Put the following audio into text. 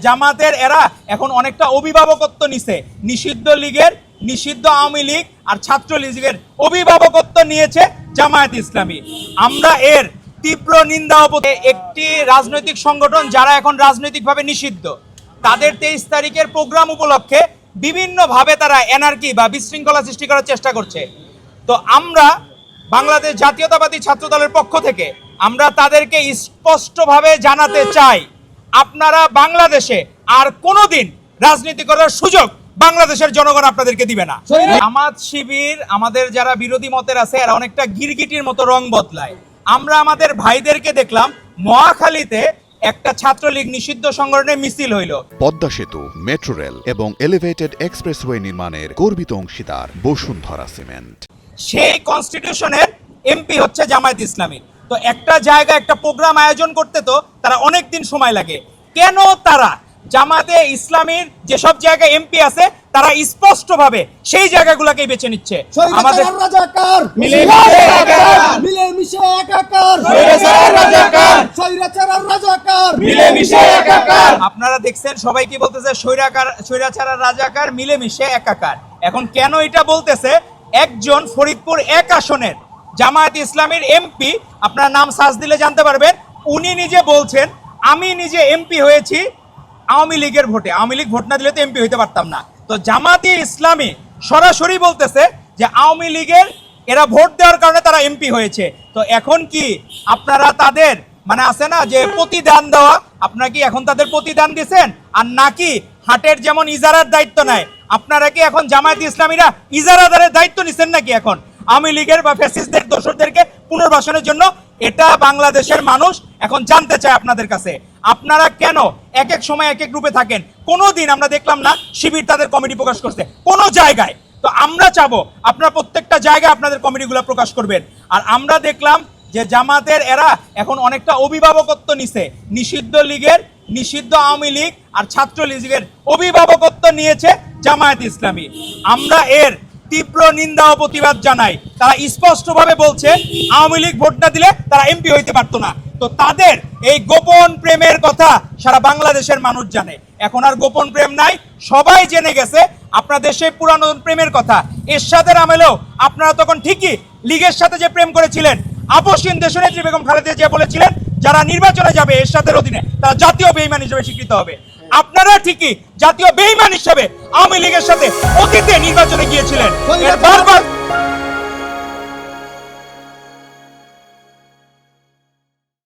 জামাতের এরা এখন অনেকটা অভিভাবকত্ব নিছে, নিষিদ্ধ লীগের, নিষিদ্ধ আওয়ামী লীগ আর ছাত্র লীগের অভিভাবকত্ব নিয়েছে জামায়াত ইসলামী। আমরা এর তীব্র নিন্দা। একটি রাজনৈতিক সংগঠন যারা এখন রাজনৈতিকভাবে নিষিদ্ধ, তাদের 23 তারিখের প্রোগ্রাম উপলক্ষে বিভিন্নভাবে তারা এনার্কি বা বিশৃঙ্খলা সৃষ্টি করার চেষ্টা করছে। তো আমরা বাংলাদেশ জাতীয়তাবাদী ছাত্র দলের পক্ষ থেকে আমরা তাদেরকে স্পষ্টভাবে জানাতে চাই, আপনারা বাংলাদেশে আর কোনোদিন রাজনীতি করার সুযোগ বাংলাদেশের জনগণ আপনাদেরকে দিবে না। জামাত শিবির আমাদের যারা বিরোধী মতের আছে এরা অনেকটা গিরগিটির মতো রং বদলায়। আমরা আমাদের ভাইদেরকে দেখলাম মহাখালীতে একটা ছাত্রলীগ নিষিদ্ধ সংগঠনের মিছিল হইল। পদ্মা সেতু, মেট্রো রেল এবং এলিভেটেড এক্সপ্রেসওয়ে নির্মাণের গর্বিত অংশীদার বসুন্ধরা সিমেন্ট। সেই কনস্টিটিউশনের এমপি হচ্ছে জামায়াত ইসলামী। তো একটা জায়গায় একটা প্রোগ্রাম আয়োজন করতে তো তারা অনেক দিন সময় লাগে। কেন তারা জামাতে ইসলামীর যেসব জায়গায় এমপি আছে তারা স্পষ্টভাবে সেই জায়গাগুলোকেই বেছে নিচ্ছে। আমাদের আপনারা দেখছেন সবাই কি বলতেছে, স্বৈরাচার আর রাজাকার মিলেমিশে একাকার। এখন কেন এটা বলতেছে? একজন ফরিদপুর 1 আসনের জামায়াত ইসলামীর এমপি, আপনার নাম সার্চ দিলে জানতে পারবেন, উনি নিজে বলছেন আমি নিজে এমপি হয়েছি আওয়ামী লীগের ভোটে, আওয়ামী লীগ ভোট না দিলে তো এমপি হইতে পারতাম না। তো জামায়াতে ইসলামী সরাসরি বলতেছে যে আওয়ামী লীগের এরা ভোট দেওয়ার কারণে তারা এমপি হয়েছে। তো এখন কি আপনারা তাদের মানে আছে না যে প্রতিদান দেওয়া, আপনারা কি এখন তাদের প্রতিদান দিচ্ছেন? আর নাকি হাটের যেমন ইজারার দায়িত্ব নেয়, আপনারা কি এখন জামায়াত ইসলামীরা ইজারাদারের দায়িত্ব নিচ্ছেন নাকি এখন আওয়ামী লীগের বা ফ্যাসিস্টদের দোসরদেরকে পুনর্বাসনের জন্য? এটা বাংলাদেশের মানুষ এখন জানতে চায় আপনাদের কাছে। আপনারা কেন এক এক সময় এক এক রূপে থাকেন? কোনোদিন আমরা দেখলাম না শিবির তাদের কমিটি প্রকাশ করছে কোনো জায়গায়। তো আমরা চাবো আপনারা প্রত্যেকটা জায়গায় আপনাদের কমিটিগুলো প্রকাশ করবেন। আর আমরা দেখলাম যে জামাতের এরা এখন অনেকটা অভিভাবকত্ব নিছে, নিষিদ্ধ লীগের, নিষিদ্ধ আওয়ামী লীগ আর ছাত্র লীগের অভিভাবকত্ব নিয়েছে জামায়াত ইসলামী। আমরা এর তীব্র নিন্দা ও প্রতিবাদ জানাই। তারা স্পষ্টভাবে বলছে আওয়ামী লীগ ভোট না দিলে তারা এমপি হইতে পারতো না। তো তাদের এই গোপন প্রেমের কথা সারা বাংলাদেশের মানুষ জানে। এখন আর গোপন প্রেম নাই, সবাই জেনে গেছে আপনাদের সেই পুরানো প্রেমের কথা। এরশাদের আমলেও আপনারা তখন ঠিকই লীগের সাথে যে প্রেম করেছিলেন, আপসহীন দেশনেত্রী বেগম খালেদা জিয়া বলেছিলেন যারা নির্বাচনে যাবে এরশাদের অধীনে তারা জাতীয় বেঈমান হিসেবে স্বীকৃত হবে। আপনারা ঠিকই জাতীয় বেঈমান হিসেবে আওয়ামী লীগের সাথে অতীতে নির্বাচনে গিয়েছিলেন। বারবার